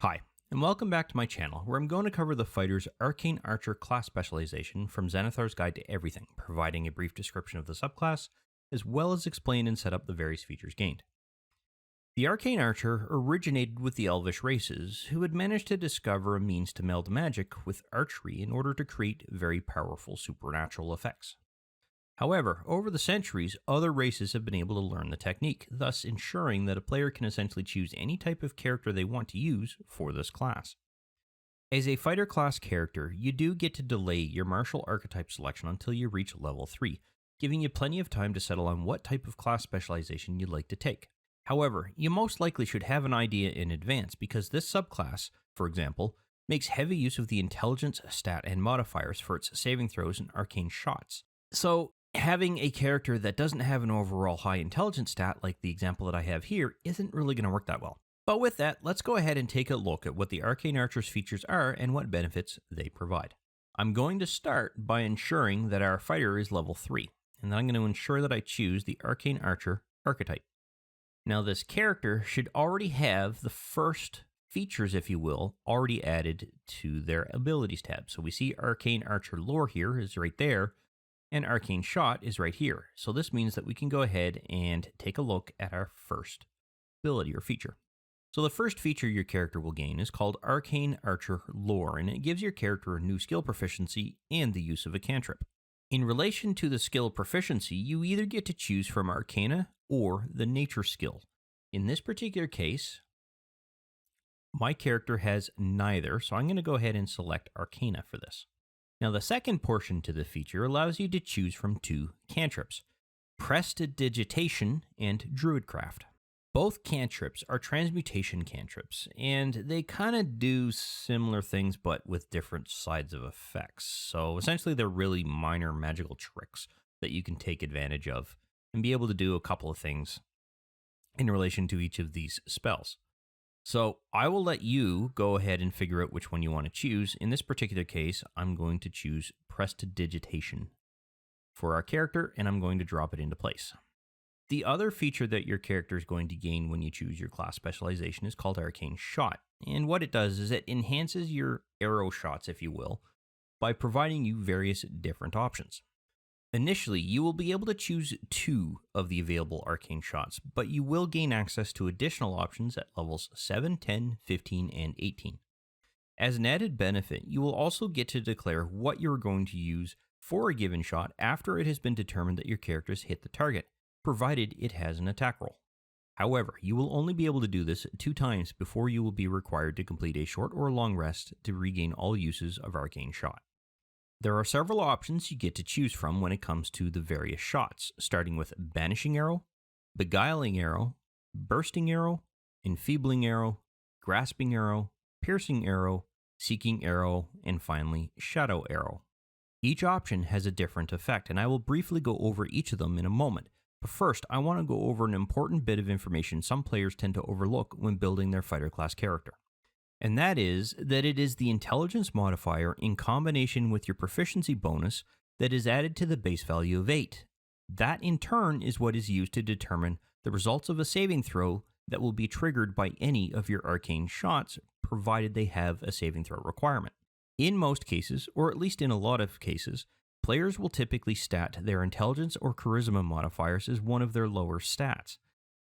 Hi, and welcome back to my channel, where I'm going to cover the fighter's Arcane Archer class specialization from Xanathar's Guide to Everything, providing a brief description of the subclass, as well as explain and set up the various features gained. The Arcane Archer originated with the Elvish races, who had managed to discover a means to meld magic with archery in order to create very powerful supernatural effects. However, over the centuries, other races have been able to learn the technique, thus ensuring that a player can essentially choose any type of character they want to use for this class. As a fighter class character, you do get to delay your martial archetype selection until you reach level 3, giving you plenty of time to settle on what type of class specialization you'd like to take. However, you most likely should have an idea in advance, because this subclass, for example, makes heavy use of the intelligence stat and modifiers for its saving throws and arcane shots. So, having a character that doesn't have an overall high intelligence stat, like the example that I have here, isn't really going to work that well. But with that, let's go ahead and take a look at what the Arcane Archer's features are and what benefits they provide. I'm going to start by ensuring that our fighter is level 3, and then I'm going to ensure that I choose the Arcane Archer Archetype. Now, this character should already have the first features, if you will, already added to their abilities tab. So we see Arcane Archer lore here is right there, and Arcane Shot is right here. So this means that we can go ahead and take a look at our first ability or feature. So the first feature your character will gain is called Arcane Archer Lore, and it gives your character a new skill proficiency and the use of a cantrip. In relation to the skill proficiency, you either get to choose from Arcana or the Nature skill. In this particular case, my character has neither, so I'm going to go ahead and select Arcana for this. Now, the second portion to the feature allows you to choose from two cantrips, Prestidigitation and Druidcraft. Both cantrips are transmutation cantrips, and they kind of do similar things but with different sides of effects. So essentially, they're really minor magical tricks that you can take advantage of and be able to do a couple of things in relation to each of these spells. So I will let you go ahead and figure out which one you want to choose. In this particular case, I'm going to choose Prestidigitation for our character, and I'm going to drop it into place. The other feature that your character is going to gain when you choose your class specialization is called Arcane Shot. And what it does is it enhances your arrow shots, if you will, by providing you various different options. Initially, you will be able to choose 2 of the available arcane shots, but you will gain access to additional options at levels 7, 10, 15, and 18. As an added benefit, you will also get to declare what you're going to use for a given shot after it has been determined that your character has hit the target, provided it has an attack roll. However, you will only be able to do this 2 times before you will be required to complete a short or long rest to regain all uses of Arcane Shot. There are several options you get to choose from when it comes to the various shots, starting with Banishing Arrow, Beguiling Arrow, Bursting Arrow, Enfeebling Arrow, Grasping Arrow, Piercing Arrow, Seeking Arrow, and finally, Shadow Arrow. Each option has a different effect, and I will briefly go over each of them in a moment. But first, I want to go over an important bit of information some players tend to overlook when building their fighter class character. And that is that it is the intelligence modifier in combination with your proficiency bonus that is added to the base value of 8. That in turn is what is used to determine the results of a saving throw that will be triggered by any of your arcane shots, provided they have a saving throw requirement. In most cases, or at least in a lot of cases, players will typically stat their intelligence or charisma modifiers as one of their lower stats.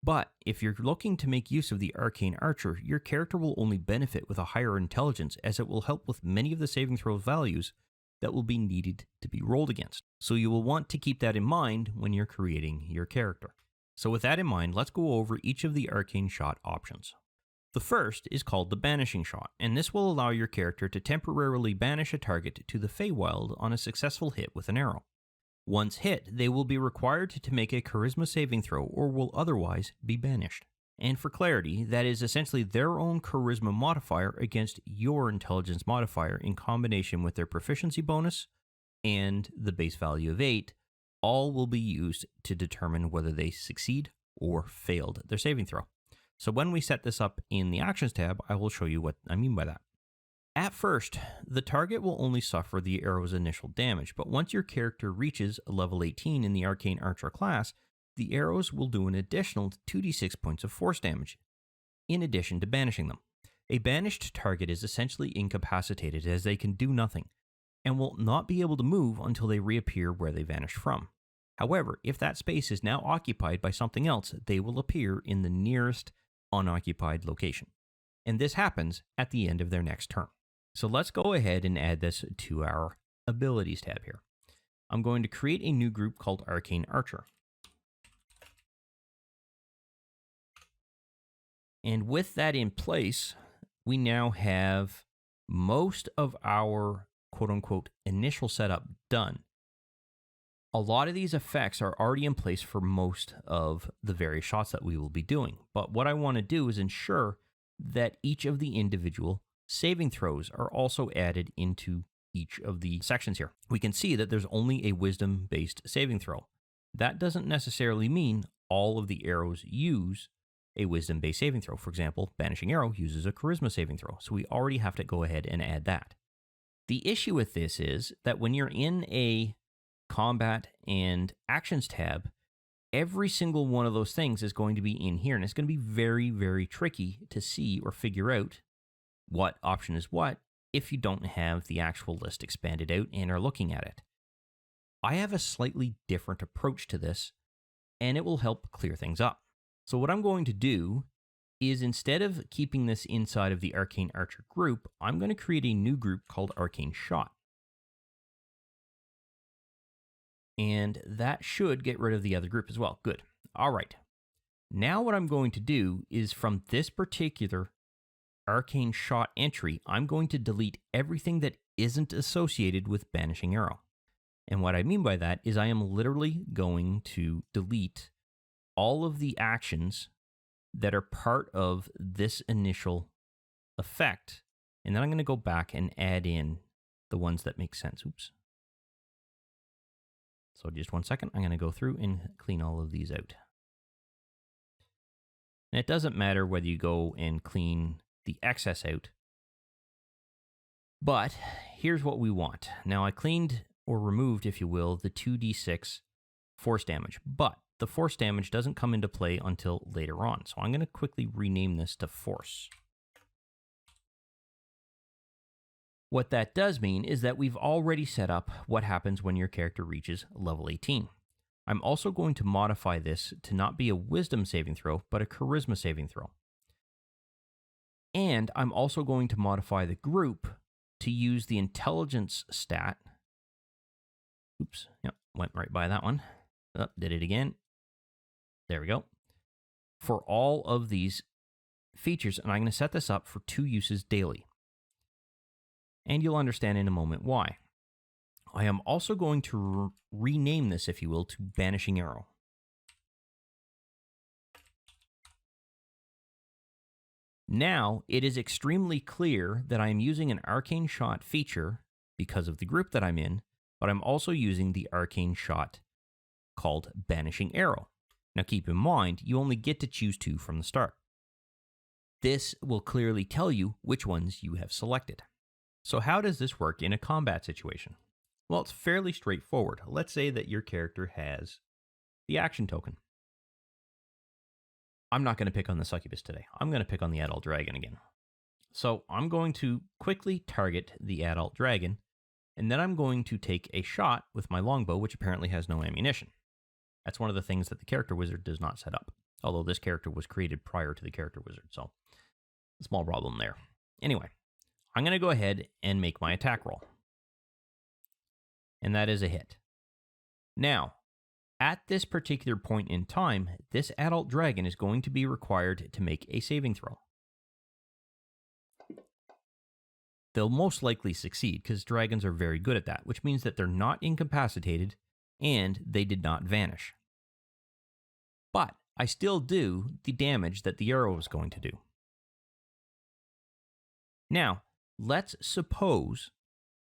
But if you're looking to make use of the Arcane Archer, your character will only benefit with a higher intelligence, as it will help with many of the saving throw values that will be needed to be rolled against. So you will want to keep that in mind when you're creating your character. So with that in mind, let's go over each of the Arcane Shot options. The first is called the Banishing Shot, and this will allow your character to temporarily banish a target to the Feywild on a successful hit with an arrow. Once hit, they will be required to make a charisma saving throw or will otherwise be banished. And for clarity, that is essentially their own charisma modifier against your intelligence modifier in combination with their proficiency bonus and the base value of 8, all will be used to determine whether they succeed or failed their saving throw. So when we set this up in the Actions tab, I will show you what I mean by that. At first, the target will only suffer the arrow's initial damage, but once your character reaches level 18 in the Arcane Archer class, the arrows will do an additional 2d6 points of force damage, in addition to banishing them. A banished target is essentially incapacitated as they can do nothing, and will not be able to move until they reappear where they vanished from. However, if that space is now occupied by something else, they will appear in the nearest unoccupied location. And this happens at the end of their next turn. So let's go ahead and add this to our Abilities tab here. I'm going to create a new group called Arcane Archer. And with that in place, we now have most of our quote-unquote initial setup done. A lot of these effects are already in place for most of the various shots that we will be doing. But what I want to do is ensure that each of the individual saving throws are also added into each of the sections here. We can see that there's only a wisdom-based saving throw. That doesn't necessarily mean all of the arrows use a wisdom-based saving throw. For example, Banishing Arrow uses a charisma saving throw, so we already have to go ahead and add that. The issue with this is that when you're in a combat and actions tab, every single one of those things is going to be in here, and it's going to be very, very tricky to see or figure out what option is what if you don't have the actual list expanded out and are looking at it. I have a slightly different approach to this, and it will help clear things up. So what I'm going to do is, instead of keeping this inside of the Arcane Archer group, I'm going to create a new group called Arcane Shot. And that should get rid of the other group as well. Good. All right. Now what I'm going to do is, from this particular Arcane Shot entry, I'm going to delete everything that isn't associated with Banishing Arrow. And what I mean by that is I am literally going to delete all of the actions that are part of this initial effect. And then I'm going to go back and add in the ones that make sense. Oops. So just 1 second. I'm going to go through and clean all of these out. And it doesn't matter whether you go and clean the excess out. But here's what we want. Now I cleaned or removed, if you will, the 2d6 force damage. But the force damage doesn't come into play until later on. So I'm going to quickly rename this to force. What that does mean is that we've already set up what happens when your character reaches level 18. I'm also going to modify this to not be a wisdom saving throw, but a charisma saving throw. And I'm also going to modify the group to use the intelligence stat. Oops, yep, went right by that one. Oh, did it again. There we go. For all of these features, and I'm going to set this up for 2 uses daily. And you'll understand in a moment why. I am also going to rename this, if you will, to Banishing Arrow. Now, it is extremely clear that I am using an Arcane Shot feature because of the group that I'm in, but I'm also using the Arcane Shot called Banishing Arrow. Now keep in mind, you only get to choose 2 from the start. This will clearly tell you which ones you have selected. So how does this work in a combat situation? Well, it's fairly straightforward. Let's say that your character has the action token. I'm not going to pick on the succubus today. I'm going to pick on the adult dragon again. So I'm going to quickly target the adult dragon, and then I'm going to take a shot with my longbow, which apparently has no ammunition. That's one of the things that the character wizard does not set up. Although this character was created prior to the character wizard, so a small problem there. Anyway, I'm going to go ahead and make my attack roll. And that is a hit. Now, at this particular point in time, this adult dragon is going to be required to make a saving throw. They'll most likely succeed because dragons are very good at that, which means that they're not incapacitated and they did not vanish. But I still do the damage that the arrow is going to do. Now, let's suppose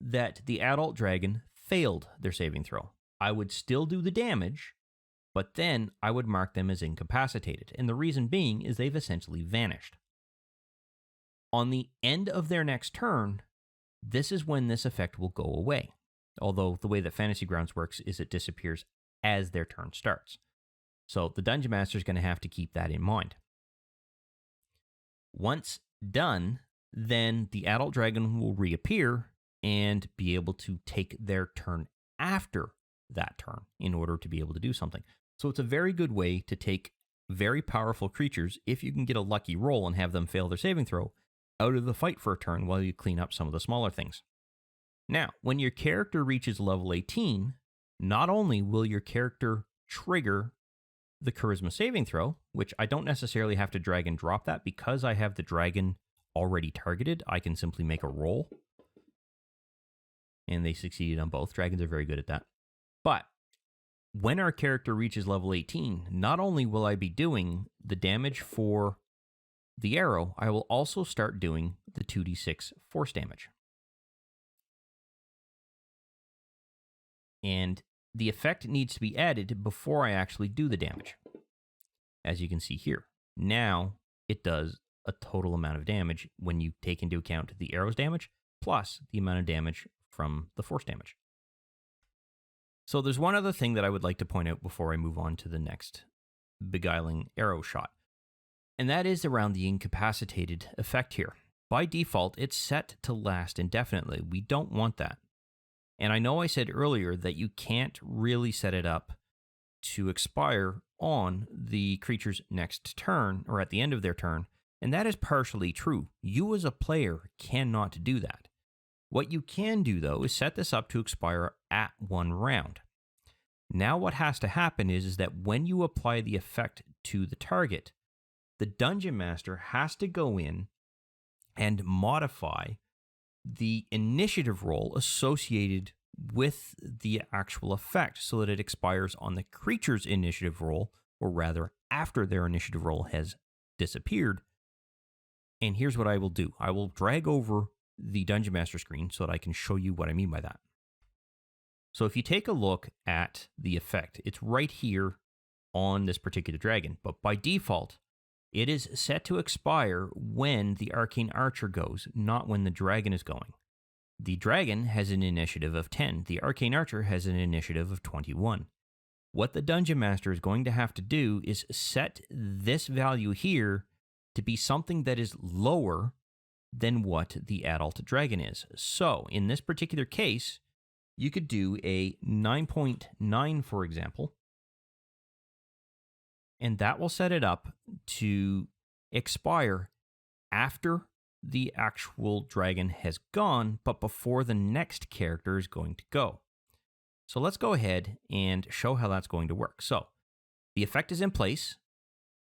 that the adult dragon failed their saving throw. I would still do the damage, but then I would mark them as incapacitated. And the reason being is they've essentially vanished. On the end of their next turn, this is when this effect will go away. Although the way that Fantasy Grounds works is it disappears as their turn starts. So the Dungeon Master is going to have to keep that in mind. Once done, then the adult dragon will reappear and be able to take their turn after that turn in order to be able to do something. So it's a very good way to take very powerful creatures, if you can get a lucky roll and have them fail their saving throw, out of the fight for a turn while you clean up some of the smaller things. Now, when your character reaches level 18, not only will your character trigger the charisma saving throw, which I don't necessarily have to drag and drop that because I have the dragon already targeted. I can simply make a roll. And they succeeded on both. Dragons are very good at that. But when our character reaches level 18, not only will I be doing the damage for the arrow, I will also start doing the 2d6 force damage. And the effect needs to be added before I actually do the damage. As you can see here. Now it does a total amount of damage when you take into account the arrow's damage plus the amount of damage from the force damage. So there's one other thing that I would like to point out before I move on to the next Beguiling arrow shot. And that is around the incapacitated effect here. By default, it's set to last indefinitely. We don't want that. And I know I said earlier that you can't really set it up to expire on the creature's next turn or at the end of their turn. And that is partially true. You as a player cannot do that. What you can do, though, is set this up to expire at 1 round. Now what has to happen is that when you apply the effect to the target, the Dungeon Master has to go in and modify the initiative roll associated with the actual effect so that it expires on the creature's initiative roll, or rather after their initiative roll has disappeared. And here's what I will do. I will drag over the Dungeon Master screen so that I can show you what I mean by that. So if you take a look at the effect, it's right here on this particular dragon, but by default, it is set to expire when the Arcane Archer goes, not when the dragon is going. The dragon has an initiative of 10. The Arcane Archer has an initiative of 21. What the Dungeon Master is going to have to do is set this value here to be something that is lower than what the adult dragon is. So in this particular case, you could do a 9.9, for example, and that will set it up to expire after the actual dragon has gone, but before the next character is going to go. So let's go ahead and show how that's going to work. So the effect is in place.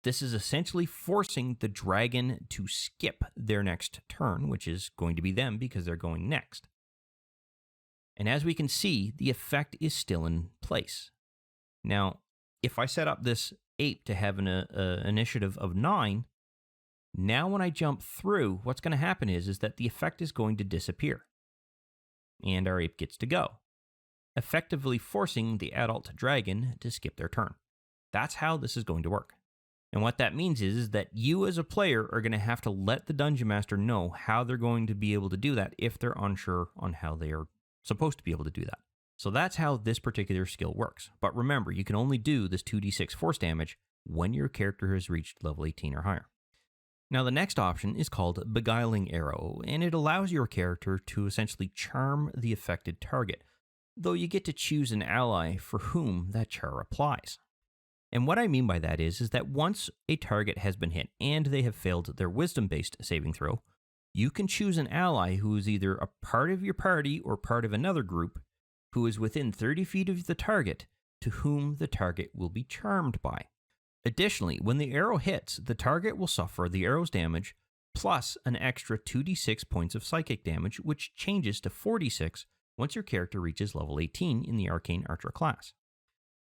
This is essentially forcing the dragon to skip their next turn, which is going to be them because they're going next. And as we can see, the effect is still in place. Now, if I set up this ape to have an initiative of 9, now when I jump through, what's going to happen is that the effect is going to disappear. And our ape gets to go, effectively forcing the adult dragon to skip their turn. That's how this is going to work. And what that means is that you as a player are going to have to let the Dungeon Master know how they're going to be able to do that if they're unsure on how they are supposed to be able to do that. So that's how this particular skill works. But remember, you can only do this 2d6 force damage when your character has reached level 18 or higher. Now the next option is called Beguiling Arrow, and it allows your character to essentially charm the affected target, though you get to choose an ally for whom that char applies. And what I mean by that is that once a target has been hit and they have failed their wisdom-based saving throw, you can choose an ally who is either a part of your party or part of another group who is within 30 feet of the target to whom the target will be charmed by. Additionally, when the arrow hits, the target will suffer the arrow's damage plus an extra 2d6 points of psychic damage, which changes to 4d6 once your character reaches level 18 in the Arcane Archer class.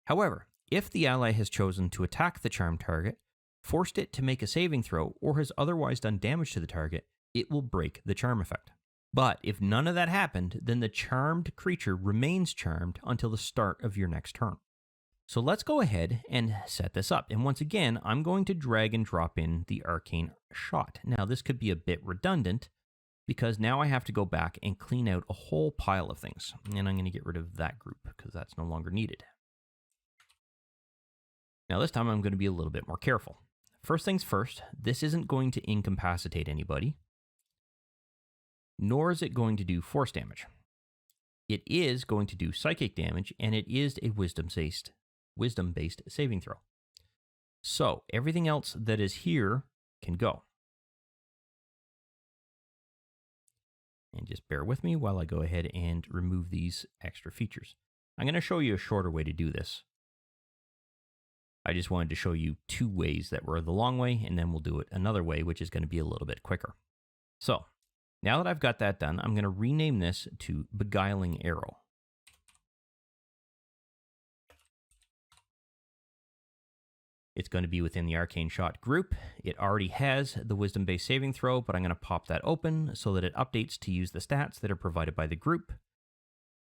However, if the ally has chosen to attack the charmed target, forced it to make a saving throw, or has otherwise done damage to the target, it will break the charm effect. But if none of that happened, then the charmed creature remains charmed until the start of your next turn. So let's go ahead and set this up. And once again, I'm going to drag and drop in the arcane shot. Now this could be a bit redundant because now I have to go back and clean out a whole pile of things. And I'm going to get rid of that group because that's no longer needed. Now this time I'm going to be a little bit more careful. First things first, this isn't going to incapacitate anybody. nor is it going to do force damage. It is going to do psychic damage, and it is a wisdom-based saving throw. So everything else that is here can go. And just bear with me while I go ahead and remove these extra features. I'm going to show you a shorter way to do this. I just wanted to show you 2 ways that were the long way, and then we'll do it another way, which is going to be a little bit quicker. So now that I've got that done, I'm going to rename this to Beguiling Arrow. It's going to be within the Arcane Shot group. It already has the wisdom-based saving throw, but I'm going to pop that open so that it updates to use the stats that are provided by the group.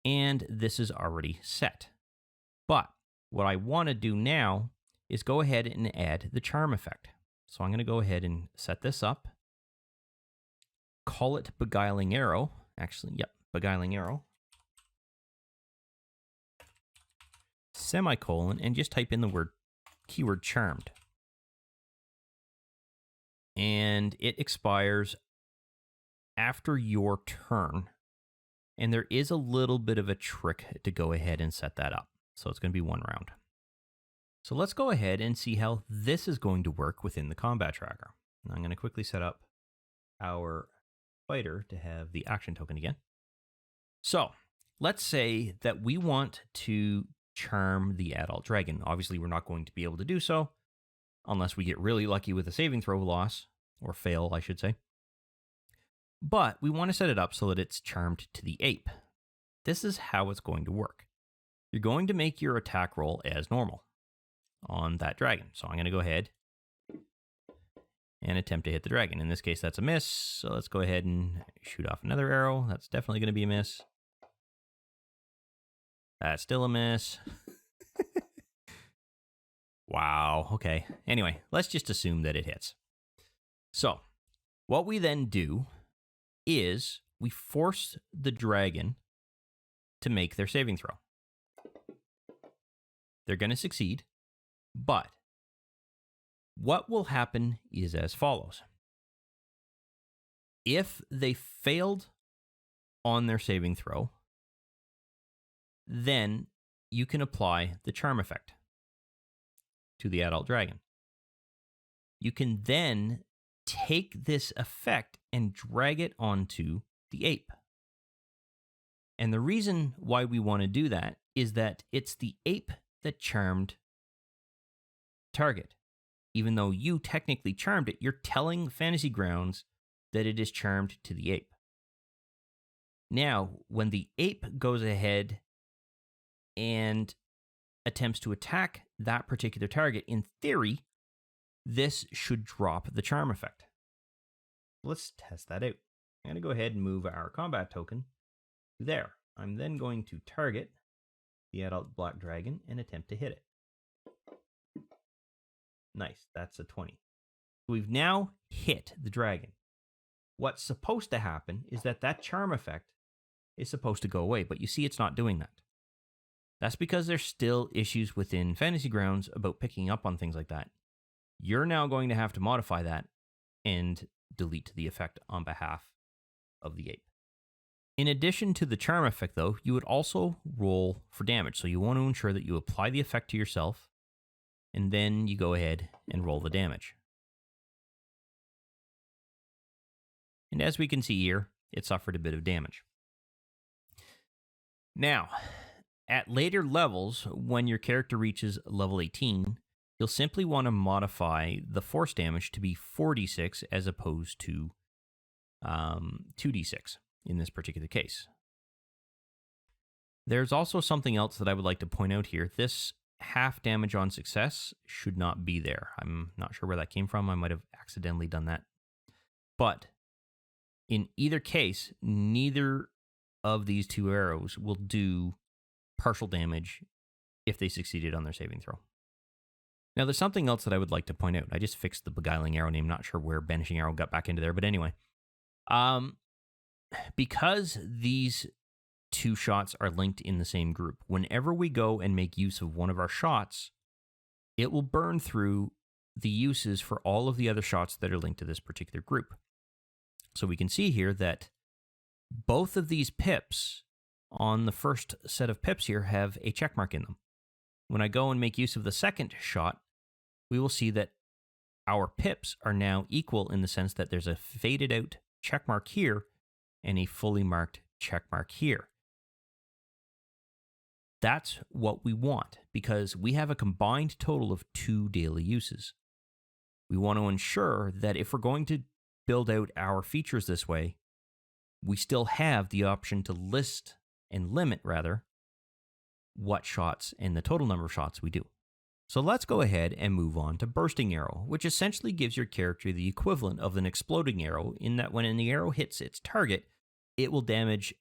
And this is already set. But what I want to do now is go ahead and add the charm effect. So I'm going to go ahead and set this up. Call it Beguiling Arrow. Actually, yep, Beguiling Arrow. Semicolon, and just type in the keyword charmed. And it expires after your turn. And there is a little bit of a trick to go ahead and set that up. So it's going to be 1 round. So let's go ahead and see how this is going to work within the combat tracker. And I'm going to quickly set up our fighter to have the action token again. So let's say that we want to charm the adult dragon. Obviously, we're not going to be able to do so unless we get really lucky with a saving throw loss, or fail, I should say. But we want to set it up so that it's charmed to the ape. This is how it's going to work. You're going to make your attack roll as normal on that dragon. So I'm going to go ahead and attempt to hit the dragon. In this case, that's a miss. So let's go ahead and shoot off another arrow. That's definitely going to be a miss. That's still a miss. Wow. Okay. Anyway, let's just assume that it hits. So what we then do is we force the dragon to make their saving throw. They're going to succeed, but what will happen is as follows. If they failed on their saving throw, then you can apply the charm effect to the adult dragon. You can then take this effect and drag it onto the ape. And the reason why we want to do that is that it's the ape that charmed target. Even though you technically charmed it, you're telling Fantasy Grounds that it is charmed to the ape. Now, when the ape goes ahead and attempts to attack that particular target, in theory, this should drop the charm effect. Let's test that out. I'm going to go ahead and move our combat token to there. I'm then going to target the adult black dragon and attempt to hit it. Nice, that's a 20. We've now hit the dragon. What's supposed to happen is that charm effect is supposed to go away, but you see it's not doing that. That's because there's still issues within Fantasy Grounds about picking up on things like that. You're now going to have to modify that and delete the effect on behalf of the ape. In addition to the charm effect, though, you would also roll for damage. So you want to ensure that you apply the effect to yourself, and then you go ahead and roll the damage. And as we can see here, it suffered a bit of damage. Now, at later levels, when your character reaches level 18, you'll simply want to modify the force damage to be 4d6 as opposed to 2d6 in this particular case. There's also something else that I would like to point out here. This half damage on success should not be there. I'm not sure where that came from. I might have accidentally done that. But in either case, neither of these 2 arrows will do partial damage if they succeeded on their saving throw. Now, there's something else that I would like to point out. I just fixed the Beguiling Arrow name. Not sure where Banishing Arrow got back into there, but anyway. Because these 2 shots are linked in the same group, whenever we go and make use of one of our shots, it will burn through the uses for all of the other shots that are linked to this particular group. So we can see here that both of these pips on the first set of pips here have a check mark in them. When I go and make use of the second shot, we will see that our pips are now equal in the sense that there's a faded out check mark here and a fully marked check mark here. That's what we want because we have a combined total of 2 daily uses. We want to ensure that if we're going to build out our features this way, we still have the option to list and limit, rather, what shots and the total number of shots we do. So let's go ahead and move on to Bursting Arrow, which essentially gives your character the equivalent of an exploding arrow in that when the arrow hits its target, it will damage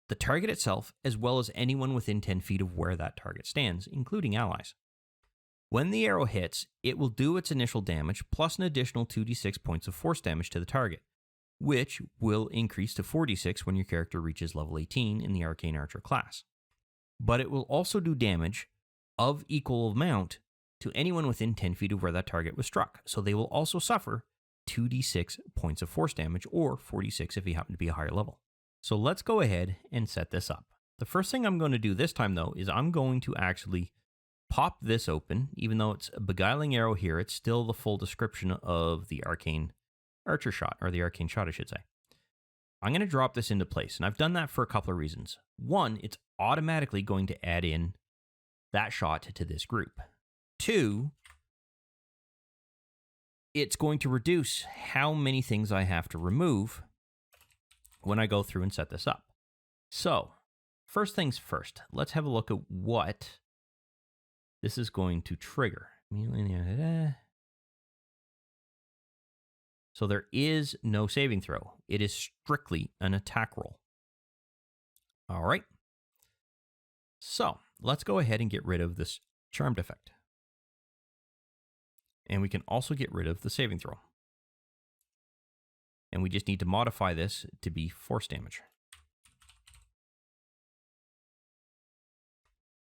the target itself as well as anyone within 10 feet of where that target stands, including allies. When the arrow hits, it will do its initial damage plus an additional 2d6 points of force damage to the target, which will increase to 4d6 when your character reaches level 18 in the Arcane Archer class. But it will also do damage of equal amount to anyone within 10 feet of where that target was struck, so they will also suffer 2d6 points of force damage, or 4d6 if you happen to be a higher level. So let's go ahead and set this up. The first thing I'm going to do this time, though, is I'm going to actually pop this open. Even though it's a Beguiling Arrow here, it's still the full description of the Arcane Archer shot, or the Arcane shot, I should say. I'm going to drop this into place, and I've done that for a couple of reasons. One, it's automatically going to add in that shot to this group. 2, it's going to reduce how many things I have to remove when I go through and set this up. So, first things first, let's have a look at what this is going to trigger. So there is no saving throw. It is strictly an attack roll. All right. So let's go ahead and get rid of this charmed effect. And we can also get rid of the saving throw. And we just need to modify this to be force damage.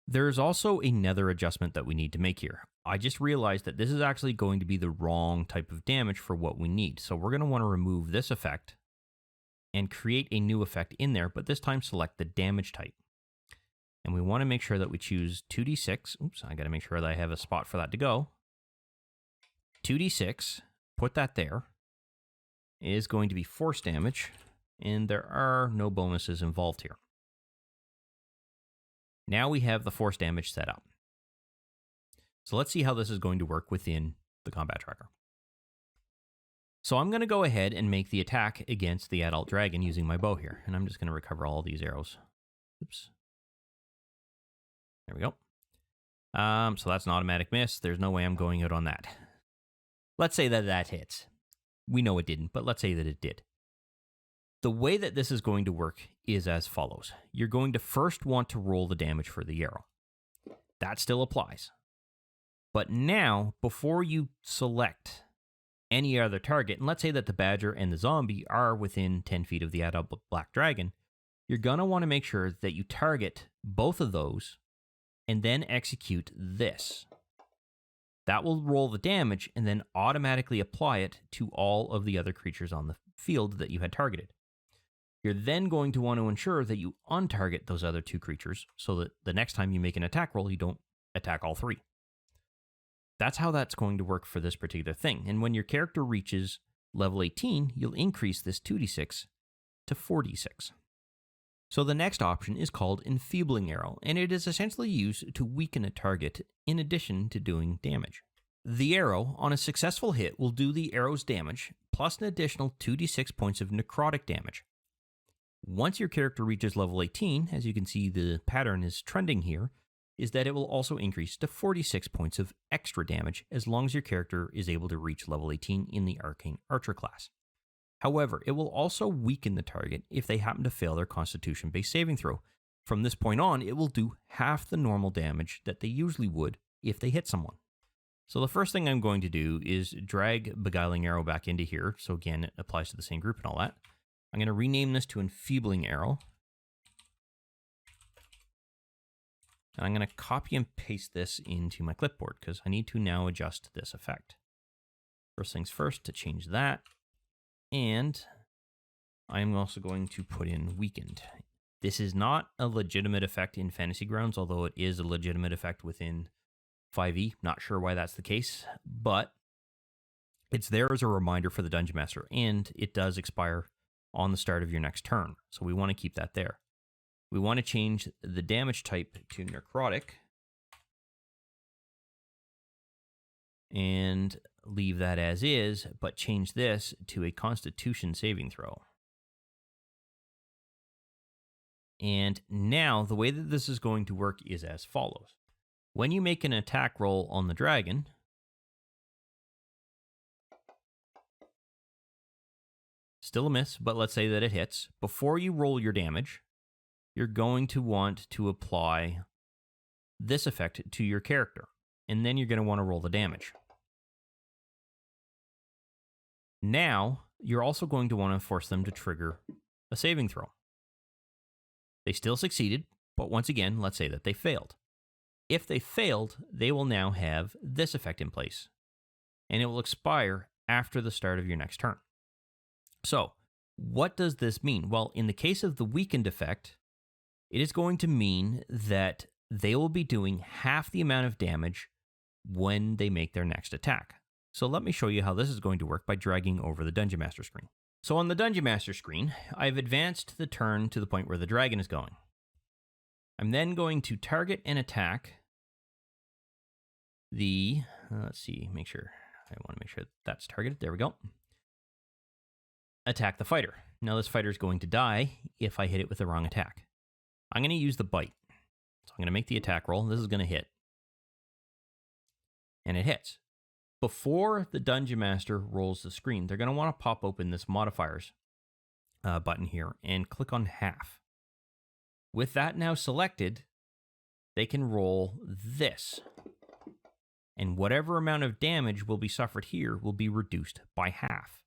There's also another adjustment that we need to make here. I just realized that this is actually going to be the wrong type of damage for what we need. So we're going to want to remove this effect and create a new effect in there, but this time select the damage type. And we want to make sure that we choose 2d6. Oops, I got to make sure that I have a spot for that to go. 2d6, put that there. It is going to be force damage, and there are no bonuses involved here. Now we have the force damage set up. So let's see how this is going to work within the combat tracker. So I'm going to go ahead and make the attack against the adult dragon using my bow here. And I'm just going to recover all these arrows. Oops. There we go. So that's an automatic miss. There's no way I'm going out on that. Let's say that that hits. We know it didn't, but let's say that it did. The way that this is going to work is as follows. You're going to first want to roll the damage for the arrow. That still applies. But now, before you select any other target, and let's say that the badger and the zombie are within 10 feet of the adult black dragon, you're going to want to make sure that you target both of those and then execute this. That will roll the damage and then automatically apply it to all of the other creatures on the field that you had targeted. You're then going to want to ensure that you untarget those other 2 creatures so that the next time you make an attack roll, you don't attack all 3. That's how that's going to work for this particular thing. And when your character reaches level 18, you'll increase this 2d6 to 4d6. So the next option is called Enfeebling Arrow, and it is essentially used to weaken a target in addition to doing damage. The arrow, on a successful hit, will do the arrow's damage, plus an additional 2d6 points of necrotic damage. Once your character reaches level 18, as you can see the pattern is trending here, is that it will also increase to 46 points of extra damage as long as your character is able to reach level 18 in the Arcane Archer class. However, it will also weaken the target if they happen to fail their Constitution-based saving throw. From this point on, it will do half the normal damage that they usually would if they hit someone. So the first thing I'm going to do is drag Beguiling Arrow back into here. So again, it applies to the same group and all that. I'm going to rename this to Enfeebling Arrow. And I'm going to copy and paste this into my clipboard because I need to now adjust this effect. First things first, to change that. And I'm also going to put in weakened. This is not a legitimate effect in Fantasy Grounds, although it is a legitimate effect within 5e. Not sure why that's the case, but it's there as a reminder for the Dungeon Master, and it does expire on the start of your next turn. So we want to keep that there. We want to change the damage type to necrotic and leave that as is, but change this to a Constitution saving throw. And now the way that this is going to work is as follows. When you make an attack roll on the dragon, still a miss, but let's say that it hits. Before you roll your damage, you're going to want to apply this effect to your character, and then you're going to want to roll the damage. Now, you're also going to want to force them to trigger a saving throw. They still succeeded, but once again, let's say that they failed. If they failed, they will now have this effect in place, and it will expire after the start of your next turn. So, what does this mean? Well, in the case of the weakened effect, it is going to mean that they will be doing half the amount of damage when they make their next attack. So let me show you how this is going to work by dragging over the Dungeon Master screen. So on the Dungeon Master screen, I've advanced the turn to the point where the dragon is going. I'm then going to target and attack the, let's see, I want to make sure that's targeted. There we go. Attack the fighter. Now this fighter is going to die if I hit it with the wrong attack. I'm going to use the bite. So I'm going to make the attack roll. This is going to hit. And it hits. Before the Dungeon Master rolls the screen, they're going to want to pop open this modifiers button here and click on half. With that now selected, they can roll this. And whatever amount of damage will be suffered here will be reduced by half.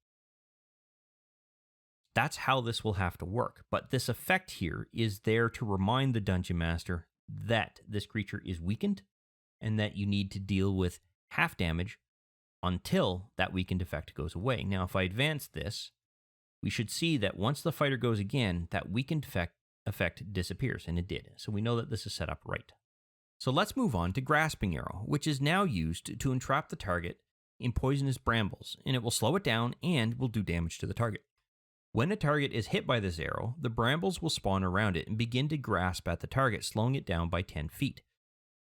That's how this will have to work. But this effect here is there to remind the Dungeon Master that this creature is weakened and that you need to deal with half damage until that weakened effect goes away. Now, if I advance this, we should see that once the fighter goes again, that weakened effect disappears, and it did. So we know that this is set up right. So let's move on to Grasping Arrow, which is now used to entrap the target in poisonous brambles, and it will slow it down and will do damage to the target. When a target is hit by this arrow, the brambles will spawn around it and begin to grasp at the target, slowing it down by 10 feet.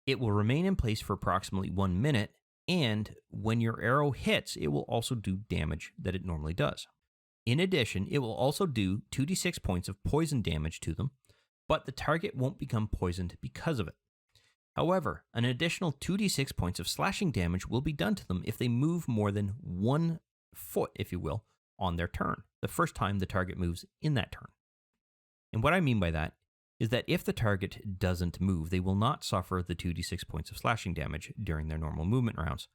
It will remain in place for approximately 1 minute, and when your arrow hits, it will also do damage that it normally does. In addition, it will also do 2d6 points of poison damage to them, but the target won't become poisoned because of it. However, an additional 2d6 points of slashing damage will be done to them if they move more than 1 foot, if you will, on their turn, the first time the target moves in that turn. And what I mean by that is that if the target doesn't move, they will not suffer the 2d6 points of slashing damage during their normal movement rounds.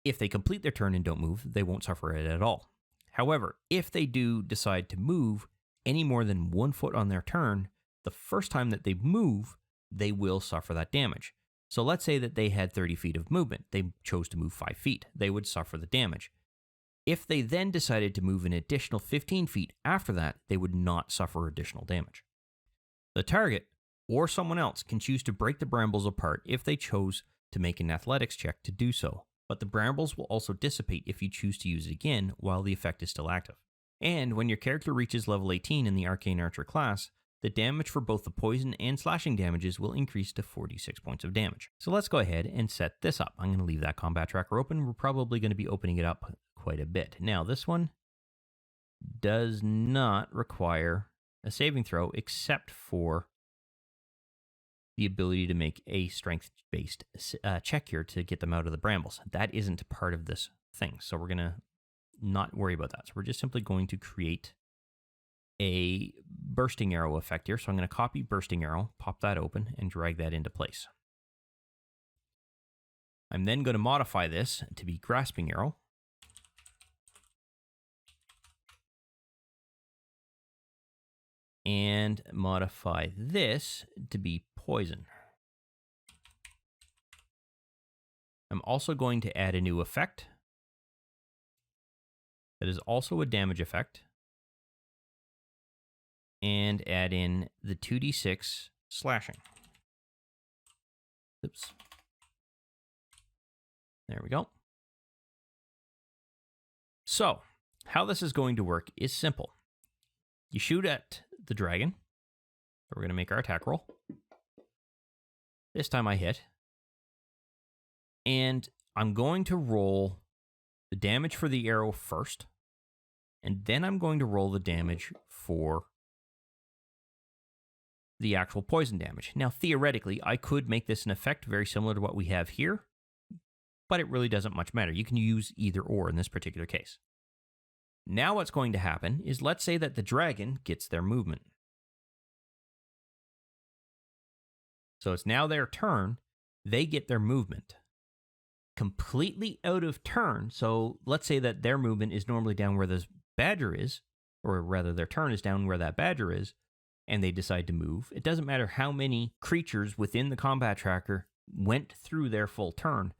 If they complete their turn and don't move, they won't suffer it at all. However, if they do decide to move any more than 1 foot on their turn, the first time that they move, they will suffer that damage. So let's say that they had 30 feet of movement. They chose to move 5 feet. They would suffer the damage. If they then decided to move an additional 15 feet after that, they would not suffer additional damage. The target, or someone else, can choose to break the brambles apart if they chose to make an athletics check to do so, but the brambles will also dissipate if you choose to use it again while the effect is still active. And when your character reaches level 18 in the Arcane Archer class, the damage for both the poison and slashing damages will increase to 46 points of damage. So let's go ahead and set this up. I'm going to leave that combat tracker open. We're probably going to be opening it up quite a bit. Now, this one does not require a saving throw except for the ability to make a strength-based check here to get them out of the brambles. That isn't part of this thing, so we're going to not worry about that. So we're just simply going to create a bursting arrow effect here. So I'm going to copy bursting arrow, pop that open, and drag that into place. I'm then going to modify this to be grasping arrow. And modify this to be poison. I'm also going to add a new effect that is also a damage effect. and add in the 2d6 slashing. Oops. There we go. So, how this is going to work is simple. You shoot at the dragon. So we're going to make our attack roll. This time I hit. And I'm going to roll the damage for the arrow first. And then I'm going to roll the damage for the actual poison damage. Now, theoretically, I could make this an effect very similar to what we have here, but it really doesn't much matter. You can use either or in this particular case. Now what's going to happen is, let's say that the dragon gets their movement. So it's now their turn. They get their movement. Completely out of turn. So let's say that their movement is normally down where this badger is, or rather their turn is down where that badger is, and they decide to move. It doesn't matter how many creatures within the combat tracker went through their full turn.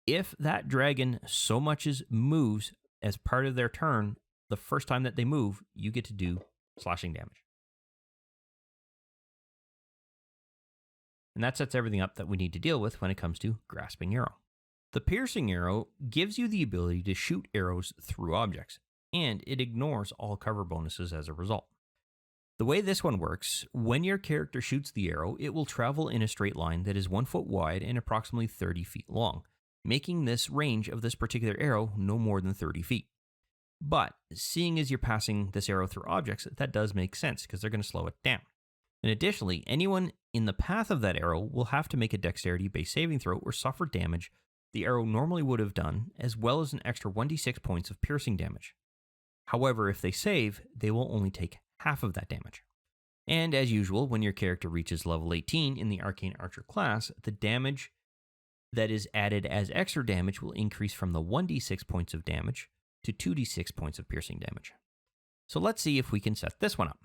If that dragon so much as moves as part of their turn, the first time that they move, you get to do slashing damage. And that sets everything up that we need to deal with when it comes to Grasping Arrow. The Piercing Arrow gives you the ability to shoot arrows through objects, and it ignores all cover bonuses as a result. The way this one works, when your character shoots the arrow, it will travel in a straight line that is 1 foot wide and approximately 30 feet long, making this range of this particular arrow no more than 30 feet. But seeing as you're passing this arrow through objects, that does make sense because they're going to slow it down. And additionally, anyone in the path of that arrow will have to make a dexterity-based saving throw or suffer damage the arrow normally would have done, as well as an extra 1d6 points of piercing damage. However, if they save, they will only take half of that damage. And as usual, when your character reaches level 18 in the Arcane Archer class, the damage that is added as extra damage will increase from the 1d6 points of damage to 2d6 points of piercing damage. So let's see if we can set this one up.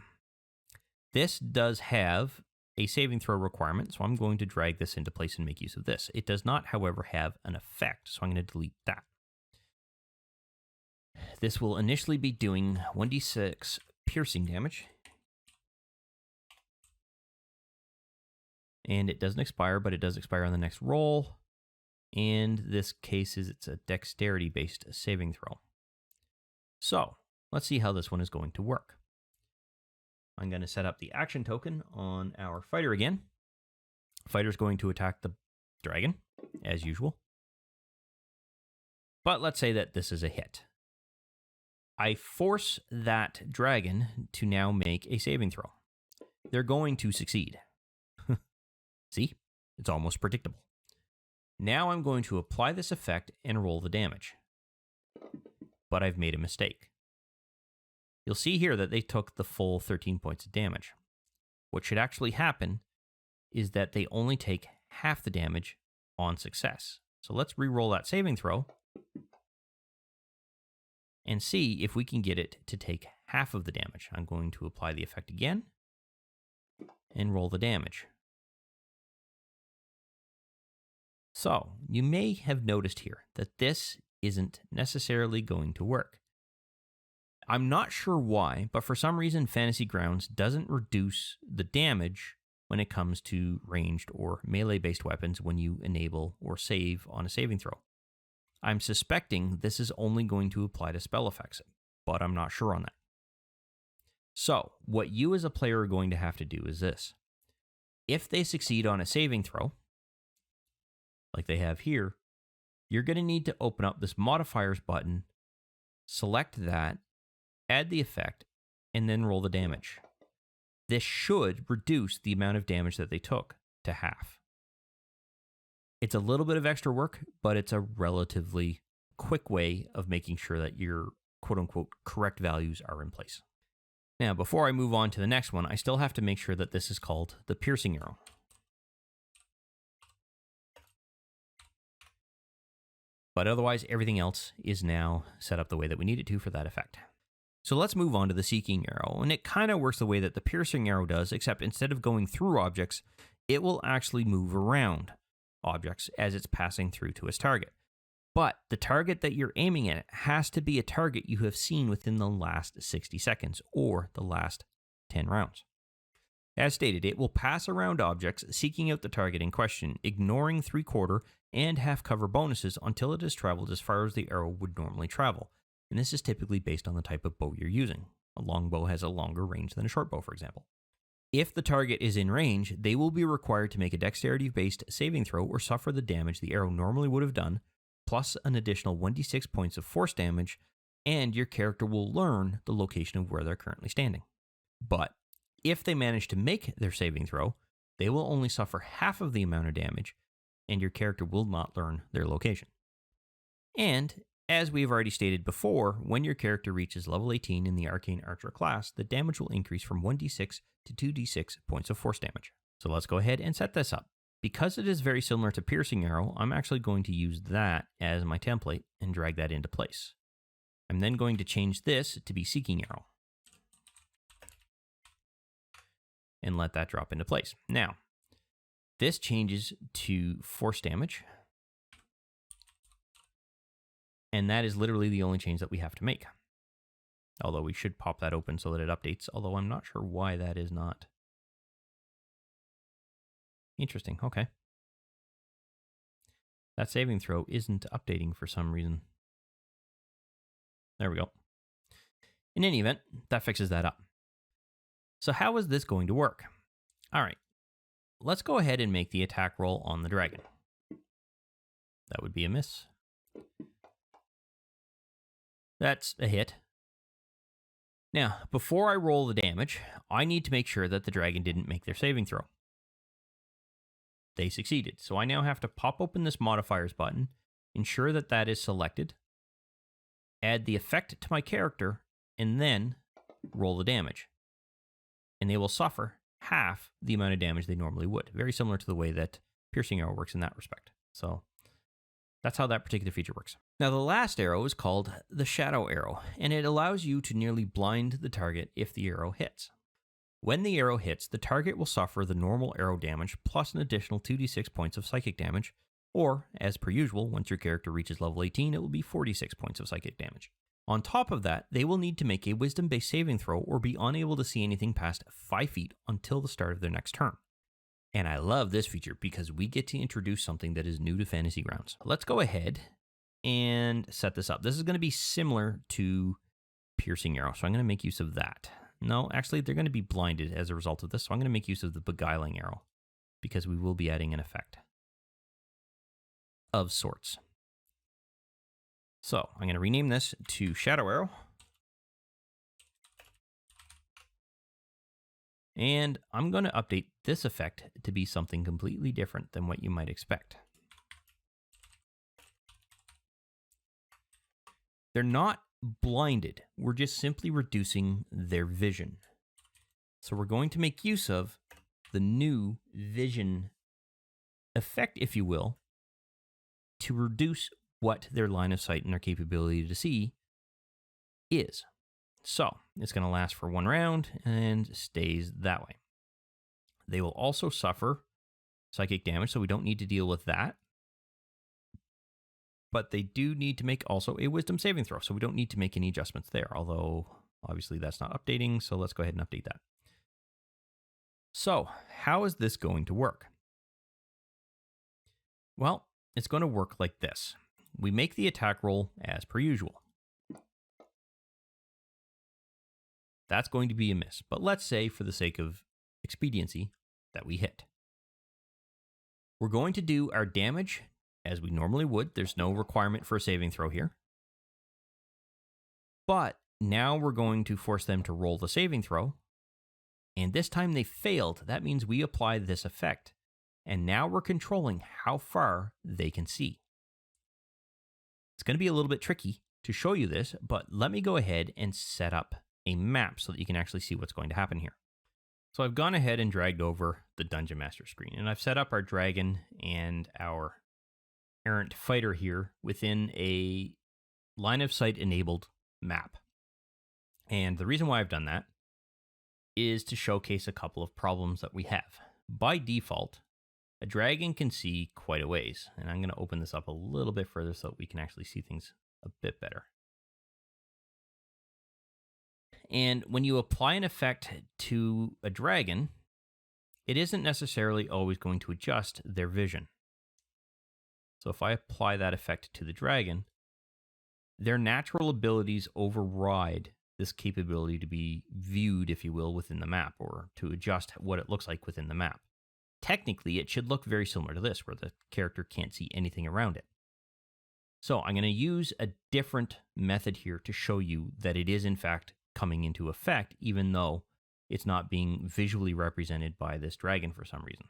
This does have a saving throw requirement, so I'm going to drag this into place and make use of this. It does not, however, have an effect, so I'm going to delete that. This will initially be doing 1d6 piercing damage. And it doesn't expire, but it does expire on the next roll. And this case is it's a dexterity-based saving throw. So, let's see how this one is going to work. I'm going to set up the action token on our fighter again. Fighter's going to attack the dragon, as usual. But let's say that this is a hit. I force that dragon to now make a saving throw. They're going to succeed. See? It's almost predictable. Now I'm going to apply this effect and roll the damage. But I've made a mistake. You'll see here that they took the full 13 points of damage. What should actually happen is that they only take half the damage on success. So let's re-roll that saving throw and see if we can get it to take half of the damage. I'm going to apply the effect again and roll the damage. So you may have noticed here that this isn't necessarily going to work. I'm not sure why, but for some reason Fantasy Grounds doesn't reduce the damage when it comes to ranged or melee-based weapons when you enable or save on a saving throw. I'm suspecting this is only going to apply to spell effects, but I'm not sure on that. So, what you as a player are going to have to do is this. If they succeed on a saving throw, like they have here, you're going to need to open up this modifiers button, select that, add the effect, and then roll the damage. This should reduce the amount of damage that they took to half. It's a little bit of extra work, but it's a relatively quick way of making sure that your quote-unquote correct values are in place. Now, before I move on to the next one, I still have to make sure that this is called the Piercing Arrow. But otherwise, everything else is now set up the way that we need it to for that effect. So let's move on to the Seeking Arrow, and it kind of works the way that the Piercing Arrow does, except instead of going through objects, it will actually move around objects as it's passing through to its target. But the target that you're aiming at has to be a target you have seen within the last 60 seconds, or the last 10 rounds. As stated, it will pass around objects seeking out the target in question, ignoring 3/4 and half cover bonuses until it has traveled as far as the arrow would normally travel. And this is typically based on the type of bow you're using. A longbow has a longer range than a short bow, for example. If the target is in range, they will be required to make a dexterity-based saving throw or suffer the damage the arrow normally would have done, plus an additional 1d6 points of force damage, and your character will learn the location of where they're currently standing. But if they manage to make their saving throw, they will only suffer half of the amount of damage, and your character will not learn their location. And, as we have already stated before, when your character reaches level 18 in the Arcane Archer class, the damage will increase from 1d6 to 2d6 points of force damage. So let's go ahead and set this up. Because it is very similar to Piercing Arrow, I'm actually going to use that as my template and drag that into place. I'm then going to change this to be Seeking Arrow and let that drop into place. Now, this changes to force damage, and that is literally the only change that we have to make. Although we should pop that open so that it updates, although I'm not sure why that is not. Interesting, okay. That saving throw isn't updating for some reason. There we go. In any event, that fixes that up. So how is this going to work? All right, let's go ahead and make the attack roll on the dragon. That would be a miss. That's a hit. Now, before I roll the damage, I need to make sure that the dragon didn't make their saving throw. They succeeded, so I now have to pop open this modifiers button, ensure that that is selected, add the effect to my character, and then roll the damage. And they will suffer half the amount of damage they normally would. Very similar to the way that Piercing Arrow works in that respect. So that's how that particular feature works. Now, the last arrow is called the Shadow Arrow, and it allows you to nearly blind the target if the arrow hits. When the arrow hits, the target will suffer the normal arrow damage plus an additional 2d6 points of psychic damage, or, as per usual, once your character reaches level 18, it will be 46 points of psychic damage. On top of that, they will need to make a wisdom-based saving throw or be unable to see anything past 5 feet until the start of their next turn. And I love this feature because we get to introduce something that is new to Fantasy Grounds. Let's go ahead and set this up. This is going to be similar to Piercing Arrow, so I'm going to make use of that. No, actually, they're going to be blinded as a result of this, so I'm going to make use of the Beguiling Arrow because we will be adding an effect of sorts. So I'm going to rename this to Shadow Arrow. And I'm going to update this effect to be something completely different than what you might expect. They're not blinded. We're just simply reducing their vision. So we're going to make use of the new vision effect, if you will, to reduce what their line of sight and their capability to see is. So it's going to last for 1 round and stays that way. They will also suffer psychic damage, so we don't need to deal with that. But they do need to make also a wisdom saving throw, so we don't need to make any adjustments there, although obviously that's not updating, so let's go ahead and update that. So how is this going to work? Well, it's going to work like this. We make the attack roll as per usual. That's going to be a miss, but let's say for the sake of expediency that we hit. We're going to do our damage as we normally would. There's no requirement for a saving throw here. But now we're going to force them to roll the saving throw. And this time they failed. That means we apply this effect. And now we're controlling how far they can see. It's going to be a little bit tricky to show you this, but let me go ahead and set up a map so that you can actually see what's going to happen here. So I've gone ahead and dragged over the Dungeon Master screen, and I've set up our dragon and our errant fighter here within a line of sight enabled map. And the reason why I've done that is to showcase a couple of problems that we have. By default, a dragon can see quite a ways, and I'm going to open this up a little bit further so that we can actually see things a bit better. And when you apply an effect to a dragon, it isn't necessarily always going to adjust their vision. So if I apply that effect to the dragon, their natural abilities override this capability to be viewed, if you will, within the map, or to adjust what it looks like within the map. Technically, it should look very similar to this, where the character can't see anything around it. So I'm going to use a different method here to show you that it is in fact coming into effect, even though it's not being visually represented by this dragon for some reason.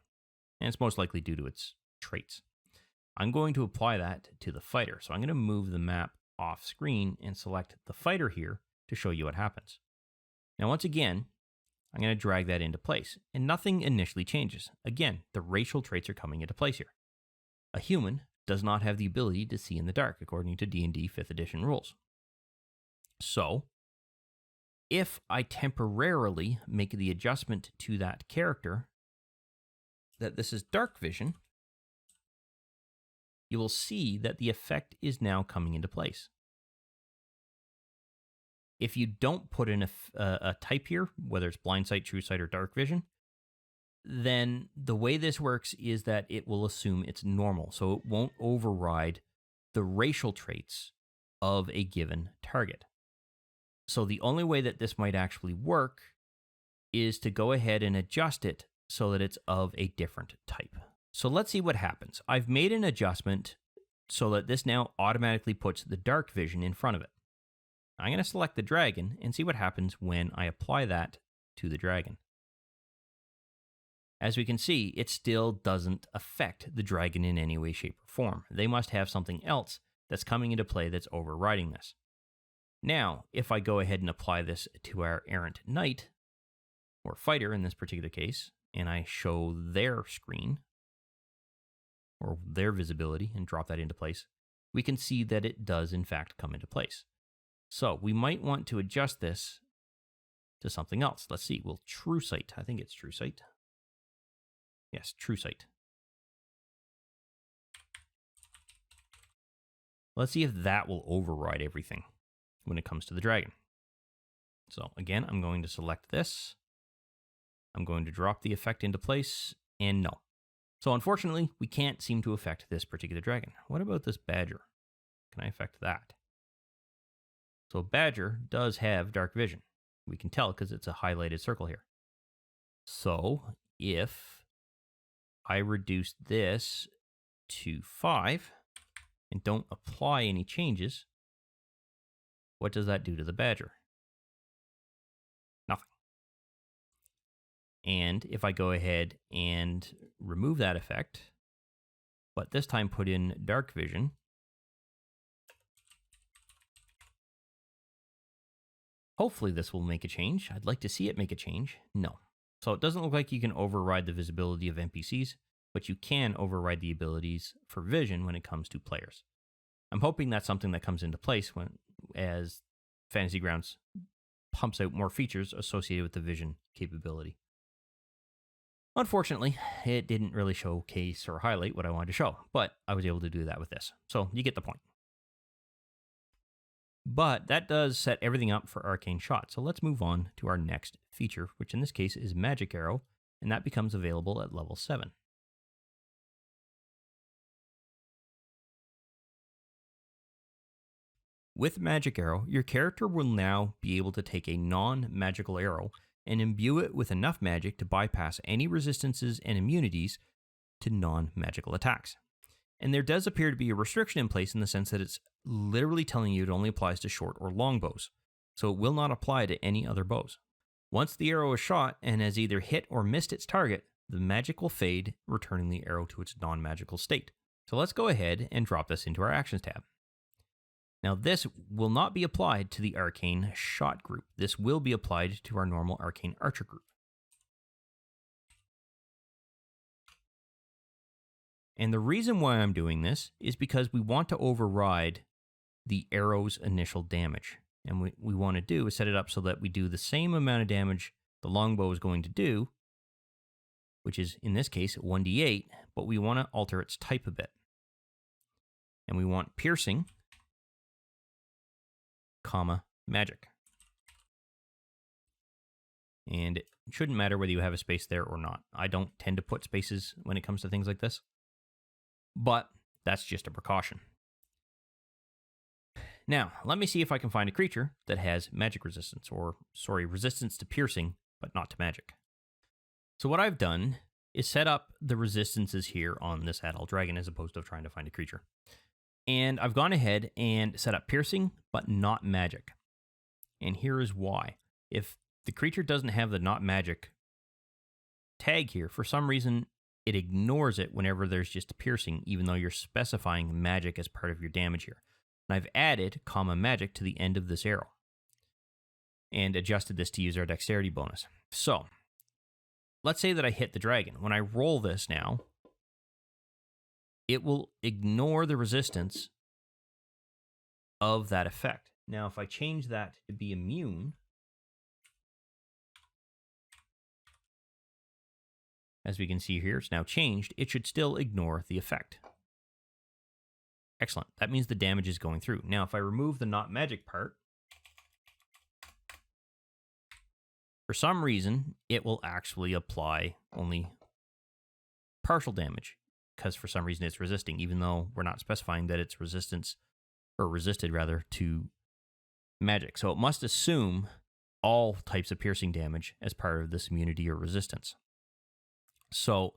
And it's most likely due to its traits. I'm going to apply that to the fighter. So I'm going to move the map off screen and select the fighter here to show you what happens. Now, once again, I'm going to drag that into place, and nothing initially changes. Again, the racial traits are coming into place here. A human does not have the ability to see in the dark, according to D&D 5th edition rules. So, if I temporarily make the adjustment to that character that this is dark vision, you will see that the effect is now coming into place. If you don't put in a type here, whether it's blind sight, true sight, or dark vision, then the way this works is that it will assume it's normal. So it won't override the racial traits of a given target. So the only way that this might actually work is to go ahead and adjust it so that it's of a different type. So let's see what happens. I've made an adjustment so that this now automatically puts the dark vision in front of it. I'm going to select the dragon and see what happens when I apply that to the dragon. As we can see, it still doesn't affect the dragon in any way, shape, or form. They must have something else that's coming into play that's overriding this. Now, if I go ahead and apply this to our errant knight, or fighter in this particular case, and I show their screen, or their visibility, and drop that into place, we can see that it does in fact come into place. So we might want to adjust this to something else. Let's see, well, true sight. I think it's true sight. Yes, true sight. Let's see if that will override everything when it comes to the dragon. So again, I'm going to select this. I'm going to drop the effect into place, and no. So unfortunately, we can't seem to affect this particular dragon. What about this badger? Can I affect that? So badger does have dark vision. We can tell because it's a highlighted circle here. So if I reduce this to 5 and don't apply any changes, what does that do to the badger? Nothing. And if I go ahead and remove that effect, but this time put in dark vision, hopefully this will make a change. I'd like to see it make a change. No. So it doesn't look like you can override the visibility of NPCs, but you can override the abilities for vision when it comes to players. I'm hoping that's something that comes into place as Fantasy Grounds pumps out more features associated with the vision capability. Unfortunately, it didn't really showcase or highlight what I wanted to show, but I was able to do that with this. So you get the point. But that does set everything up for Arcane Shot. So let's move on to our next feature, which in this case is Magic Arrow, and that becomes available at level 7. With Magic Arrow, your character will now be able to take a non-magical arrow and imbue it with enough magic to bypass any resistances and immunities to non-magical attacks. And there does appear to be a restriction in place in the sense that it's literally telling you it only applies to short or long bows, so it will not apply to any other bows. Once the arrow is shot and has either hit or missed its target, the magic will fade, returning the arrow to its non-magical state. So let's go ahead and drop this into our Actions tab. Now this will not be applied to the Arcane Shot group. This will be applied to our normal Arcane Archer group. And the reason why I'm doing this is because we want to override the arrow's initial damage. And what we want to do is set it up so that we do the same amount of damage the longbow is going to do, which is in this case 1d8, but we want to alter its type a bit. And we want piercing, magic. And it shouldn't matter whether you have a space there or not. I don't tend to put spaces when it comes to things like this, but that's just a precaution. Now, let me see if I can find a creature that has magic resistance, or resistance to piercing, but not to magic. So what I've done is set up the resistances here on this adult dragon as opposed to trying to find a creature. And I've gone ahead and set up piercing, but not magic. And here is why. If the creature doesn't have the not magic tag here, for some reason, it ignores it whenever there's just piercing, even though you're specifying magic as part of your damage here. And I've added comma magic to the end of this arrow and adjusted this to use our dexterity bonus. So let's say that I hit the dragon. When I roll this now, it will ignore the resistance of that effect. Now, if I change that to be immune, as we can see here, it's now changed. It should still ignore the effect. Excellent. That means the damage is going through. Now, if I remove the not magic part, for some reason, it will actually apply only partial damage, because for some reason it's resisting, even though we're not specifying that it's resistance, or resisted rather, to magic. So it must assume all types of piercing damage as part of this immunity or resistance. So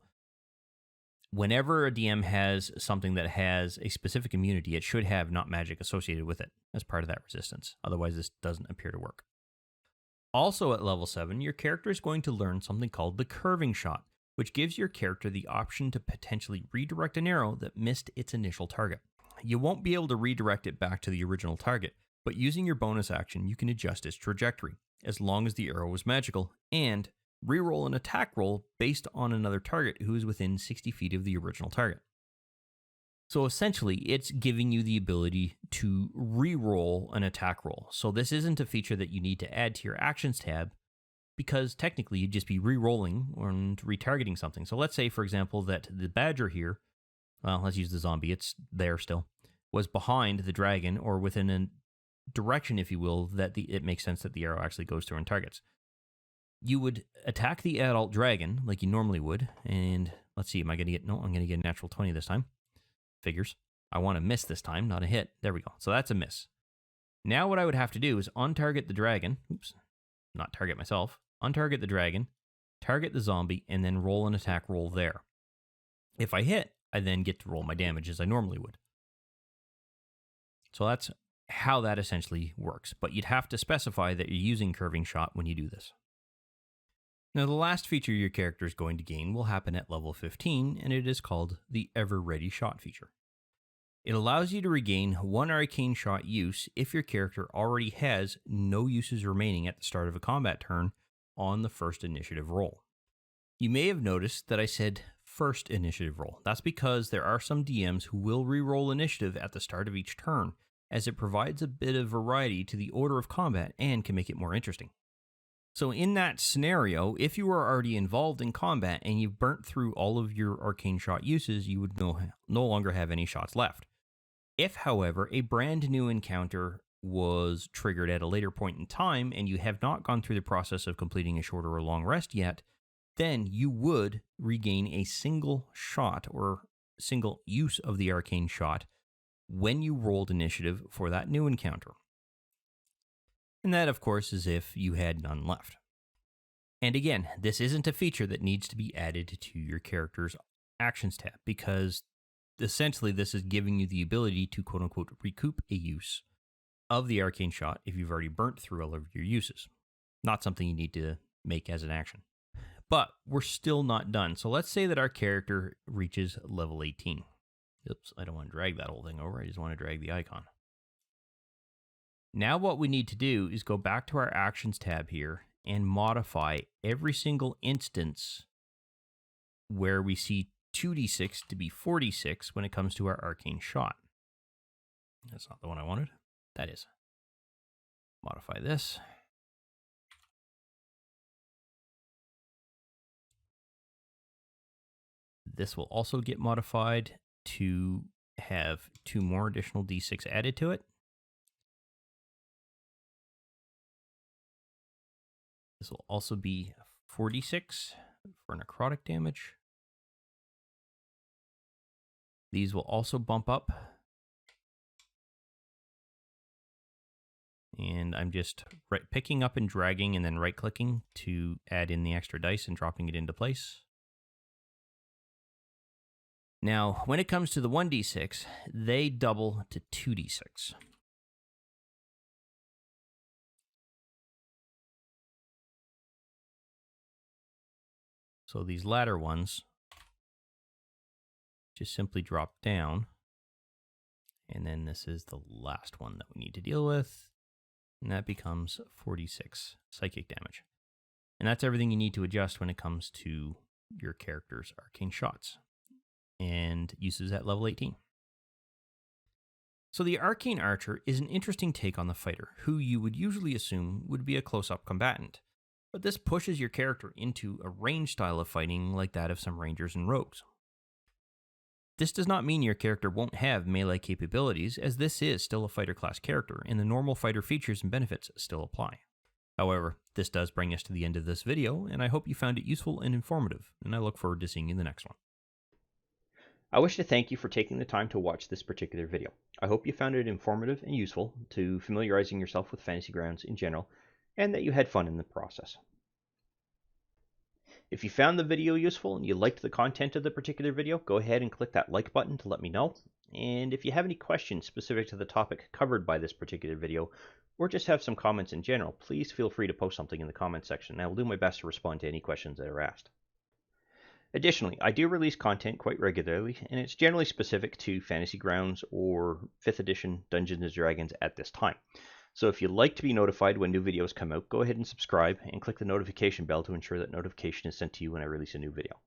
whenever a DM has something that has a specific immunity, it should have not magic associated with it as part of that resistance. Otherwise, this doesn't appear to work. Also at level 7, your character is going to learn something called the curving shot, which gives your character the option to potentially redirect an arrow that missed its initial target. You won't be able to redirect it back to the original target, but using your bonus action, you can adjust its trajectory, as long as the arrow was magical, and reroll an attack roll based on another target who is within 60 feet of the original target. So essentially, it's giving you the ability to reroll an attack roll. So this isn't a feature that you need to add to your actions tab, because technically you'd just be re-rolling and retargeting something. So let's say, for example, that the badger here, well, let's use the zombie, it's there still, was behind the dragon, or within a direction, if you will, that it makes sense that the arrow actually goes through and targets. You would attack the adult dragon like you normally would, and let's see, am I going to get, no, I'm going to get a natural 20 this time. Figures. I want to miss this time, not a hit. There we go. So that's a miss. Now what I would have to do is untarget the dragon, oops, not target myself, untarget the dragon, target the zombie, and then roll an attack roll there. If I hit, I then get to roll my damage as I normally would. So that's how that essentially works, but you'd have to specify that you're using curving shot when you do this. Now, the last feature your character is going to gain will happen at level 15, and it is called the Ever Ready Shot feature. It allows you to regain one arcane shot use if your character already has no uses remaining at the start of a combat turn on the first initiative roll. You may have noticed that I said first initiative roll. That's because there are some DMs who will re-roll initiative at the start of each turn, as it provides a bit of variety to the order of combat and can make it more interesting. So in that scenario, if you are already involved in combat and you've burnt through all of your arcane shot uses, you would no longer have any shots left. If, however, a brand new encounter was triggered at a later point in time and you have not gone through the process of completing a short or a long rest yet, then you would regain a single shot or single use of the arcane shot when you rolled initiative for that new encounter. And that, of course, is if you had none left. And again, this isn't a feature that needs to be added to your character's actions tab, because essentially this is giving you the ability to quote-unquote recoup a use of the arcane shot if you've already burnt through all of your uses. Not something you need to make as an action. But we're still not done. So let's say that our character reaches level 18. Oops, I don't want to drag that whole thing over. I just want to drag the icon. Now what we need to do is go back to our actions tab here and modify every single instance where we see 2d6 to be 4d6 when it comes to our arcane shot. That's not the one I wanted. That is. Modify this. This will also get modified to have 2 more additional d6 added to it. This will also be 46 for necrotic damage. These will also bump up. And I'm just picking up and dragging and then right-clicking to add in the extra dice and dropping it into place. Now, when it comes to the 1d6, they double to 2d6. So these latter ones just simply drop down. And then this is the last one that we need to deal with. And that becomes 46 psychic damage. And that's everything you need to adjust when it comes to your character's arcane shots and uses at level 18. So the Arcane Archer is an interesting take on the fighter, who you would usually assume would be a close-up combatant. But this pushes your character into a range style of fighting like that of some rangers and rogues. This does not mean your character won't have melee capabilities, as this is still a fighter class character, and the normal fighter features and benefits still apply. However, this does bring us to the end of this video, and I hope you found it useful and informative, and I look forward to seeing you in the next one. I wish to thank you for taking the time to watch this particular video. I hope you found it informative and useful to familiarizing yourself with Fantasy Grounds in general, and that you had fun in the process. If you found the video useful and you liked the content of the particular video, go ahead and click that like button to let me know. And if you have any questions specific to the topic covered by this particular video, or just have some comments in general, please feel free to post something in the comments section, and I will do my best to respond to any questions that are asked. Additionally, I do release content quite regularly, and it's generally specific to Fantasy Grounds or 5th edition Dungeons & Dragons at this time. So if you'd like to be notified when new videos come out, go ahead and subscribe and click the notification bell to ensure that notification is sent to you when I release a new video.